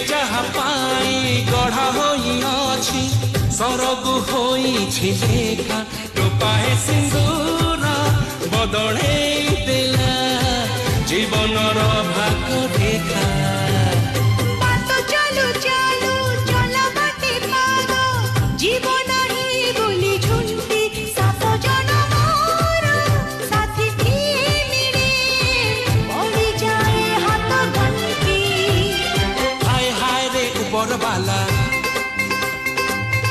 ଯାହା ପାଇଁ ଗଢ଼ା ହୋଇଅଛି ସରଗୁ ହୋଇଛି ଲେଖା ଟୋପାଏ ସିନ୍ଦୁର ବଦଳେଇ ଦେଲା ଜୀବନର ଭାଗ ରେଖା।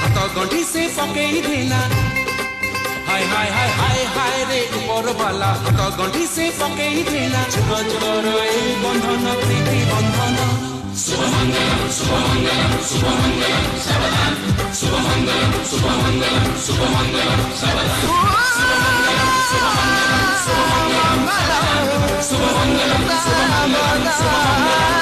हाथ गंठी से पकई देला हाय हाय हाय हाय हाय रे ऊपर वाला हाथ गंठी से पकई देला जुग जुगर ए बंधन प्रीति बंधन। शुभमंगलम शुभमंगलम शुभमंगलम सावधान शुभमंगलम शुभमंगलम शुभमंगलम सावधान शुभमंगलम शुभमंगलम शुभमंगलम शुभमंगलम शुभमंगलम शुभमंगलम।